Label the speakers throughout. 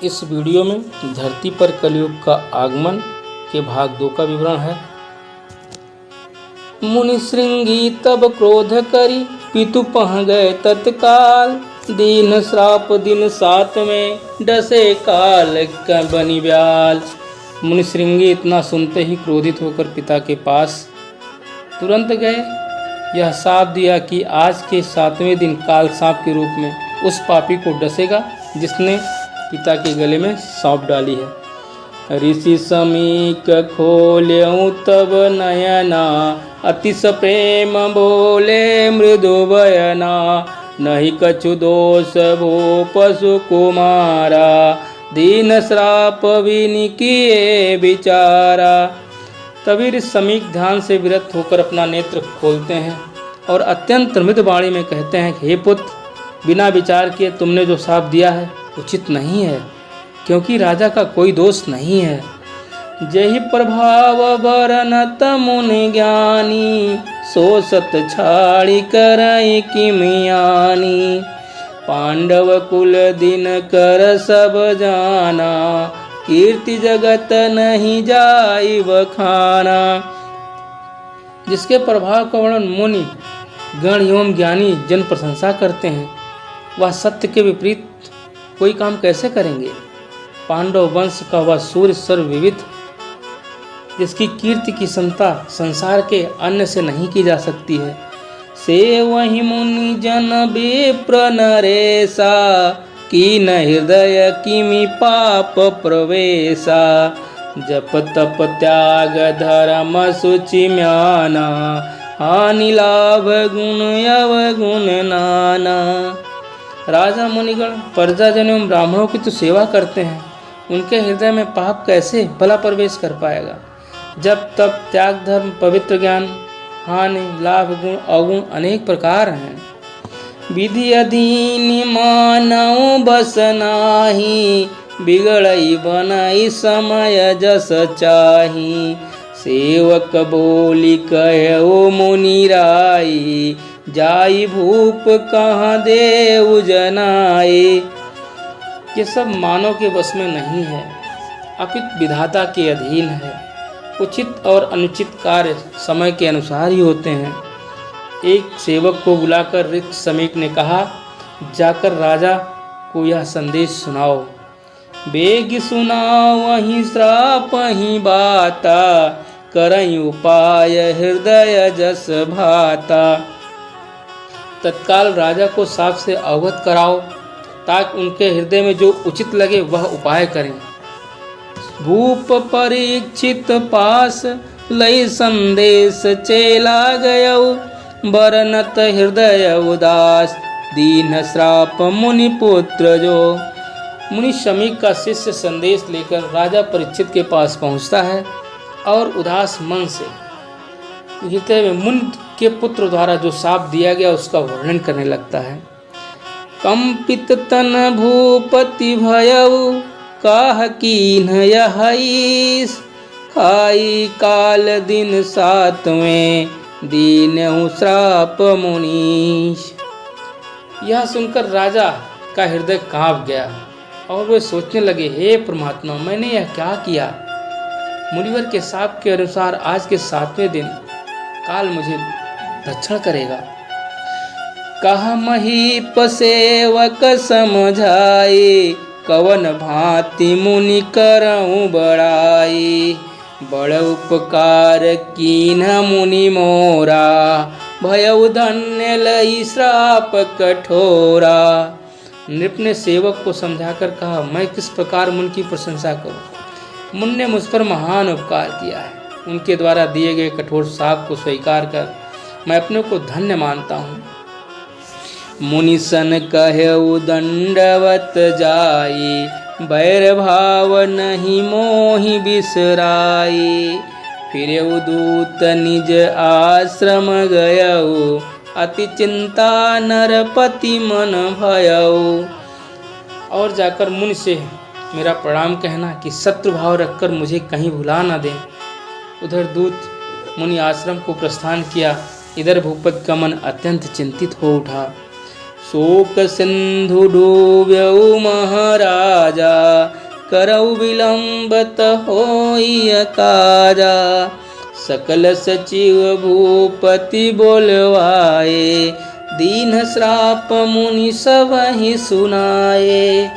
Speaker 1: इस वीडियो में धरती पर कलयुग का आगमन के भाग 2 का विवरण है। मुनि श्रृंगी तब क्रोध करी पितु पह गए तत्काल। दीन श्राप दिन 7 में डसे काल बनी ब्याल। मुनि श्रृंगी इतना सुनते ही क्रोधित होकर पिता के पास तुरंत गए। यह साप दिया कि आज के 7वें दिन काल सांप के रूप में उस पापी को डसेगा जिसने पिता के गले में सौंप डाली है। ऋषि समीक खोल्यऊ तब नयना अतिश प्रेम बोले मृदु बयना। नहीं कछु दोष भो पशु कुमारा दीन श्राप विनि किए विचारा। तभी ऋषि समीक ध्यान से विरत होकर अपना नेत्र खोलते हैं और अत्यंत मृदु वाणी में कहते हैं कि हे पुत्र, बिना विचार किए तुमने जो शाप दिया है उचित नहीं है, क्योंकि राजा का कोई दोष नहीं है। जहि प्रभाव बरनत मुनि ज्ञानी सो सत छाड़ी करई किमियानी। पांडव कुल दिन कर सब जाना कीर्ति जगत नहीं जाई बखाना। जिसके प्रभाव का वर्णन मुनि गण एवं ज्ञानी जन प्रशंसा करते हैं, वह सत्य के विपरीत कोई काम कैसे करेंगे। पांडव वंश का वह सूर्य सर्वविदित, जिसकी कीर्ति की समता संसार के अन्य से नहीं की जा सकती है, से वही मुनि जन विप्र नरेशा कीन हृदय किमि पाप प्रवेशा। जप तप त्याग धर्म शुचि म्याना हानि लाभ गुण अवगुण नाना। राजा मुनिगण प्रजाजन एवं ब्राह्मणों की तो सेवा करते हैं, उनके हृदय में पाप कैसे भला प्रवेश कर पाएगा। जब तप त्याग धर्म पवित्र ज्ञान हानि लाभ गुण अवगुण अनेक प्रकार हैं। विधि अधीन मानव बस नाही बिगड़ई बनई समय जस चाही। सेवक बोली कहो मुनि राई जाई भूप कहाँ देव जनाए। ये सब मानव के बस में नहीं है, अपितु विधाता के अधीन है। उचित और अनुचित कार्य समय के अनुसार ही होते हैं। एक सेवक को बुलाकर ऋषि समीक ने कहा, जाकर राजा को यह संदेश सुनाओ। बेग सुनाओ वहीं श्राप ही बाता करई उपाय हृदय जस भाता। तत्काल राजा को साफ से अवगत कराओ ताकि उनके हृदय में जो उचित लगे वह उपाय करें। भूप परीक्षित पास लई संदेश चेला गयऊ बरनत हृदय उदास दीन श्राप मुनि पुत्र जो। मुनि शमीक का शिष्य संदेश लेकर राजा परीक्षित के पास पहुंचता है और उदास मन से हृदय में मुनि के पुत्र द्वारा जो शाप दिया गया उसका वर्णन करने लगता है। कंपित तन भूपति भयऊ काह कीन्ह यहीस खाई काल दिन 7वें दीनहु श्राप मुनीश। यह सुनकर राजा का हृदय कांप गया और वे सोचने लगे, हे परमात्मा, मैंने यह क्या किया। मुनिवर के शाप के अनुसार आज के 7वें दिन काल मुझे भक्षण करेगा। कहा महीप सेवक समझाए कवन भांति मुनि करऊं बड़ाई। बड़ उपकार कीन्ह मुनि मोरा भयउ धन्य लई श्राप कठोरा। नृप ने सेवक को समझाकर कहा, मैं किस प्रकार मुनि की प्रशंसा करूं। मुनि ने मुझ पर महान उपकार किया है, उनके द्वारा दिए गए कठोर शाप को स्वीकार कर मैं अपने को धन्य मानता हूँ। मुनि सन कहऊ दंडवत जाई बैर भाव नहीं मोहि बिसराई। फिरेऊ दूत निज आश्रम गयऊ अति चिंता नरपति मन भयऊ। और जाकर मुनि से मेरा प्रणाम कहना कि शत्रु भाव रखकर मुझे कहीं भुला न दें। उधर दूत मुनि आश्रम को प्रस्थान किया। इधर भूपति का मन अत्यंत चिंतित हो उठा। शोक सिंधु डूब्यऊ महाराजा, करऊ विलंबत होई काजा। सकल सचिव भूपति बोलवाए, दीन श्राप मुनि सब ही सुनाए।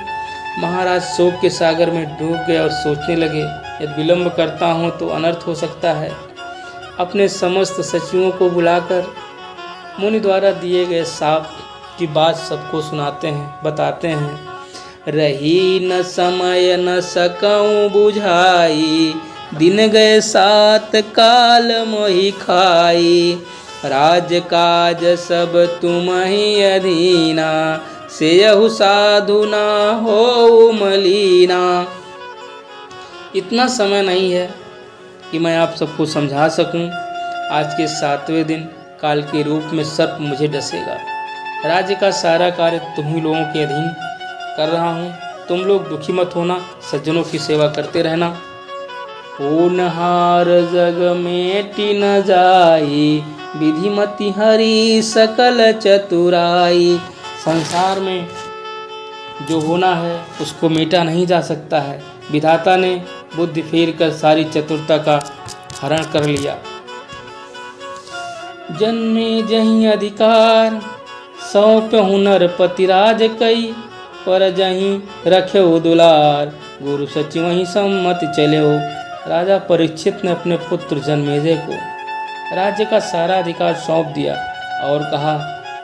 Speaker 1: महाराज शोक के सागर में डूब गए और सोचने लगे, यदि विलंब करता हूँ तो अनर्थ हो सकता है। अपने समस्त सचिवों को बुलाकर मुनि द्वारा दिए गए शाप की बात सबको सुनाते हैं, बताते हैं। रही न समय न सकऊं बुझाई, दिन गए 7 काल मोहि खाई। राज काज सब तुम ही अधीना, सेयहु साधु ना हो मलीना। इतना समय नहीं है कि मैं आप सबको समझा सकूं। आज के 7वें दिन काल के रूप में सर्प मुझे डसेगा। राज्य का सारा कार्य तुम ही लोगों के अधीन कर रहा हूँ। तुम लोग दुखी मत होना, सज्जनों की सेवा करते रहना। होनहार जग मेटि न जाई, विधिमति हरि सकल चतुराई। संसार में जो होना है उसको मेटा नहीं जा सकता है। विधाता ने बुद्धि फेर कर सारी चतुरता का हरण कर लिया। जन्मे जहीं अधिकार, सौंप हुनर पतिराज कई। पर जहीं रखे दुलार, गुरु सचिव वहीं सम्मति चले हो। राजा परीक्षित ने अपने पुत्र जन्मेजय को राज्य का सारा अधिकार सौंप दिया और कहा,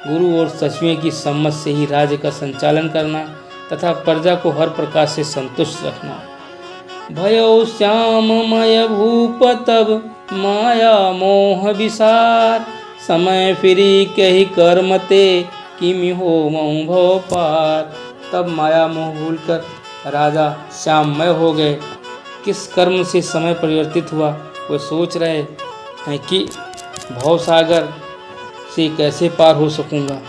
Speaker 1: गुरु और सचिवों की सम्मत से ही राज्य का संचालन करना तथा प्रजा को हर प्रकार से संतुष्ट रखना। भयो श्याममय भूप तब माया मोह विसार, समय फिरी कही कर्म ते किमि हो मऊ भव पार। तब माया मोह भूलकर राजा श्याममय हो गए। किस कर्म से समय परिवर्तित हुआ वे सोच रहे हैं कि भवसागर से कैसे पार हो सकूंगा।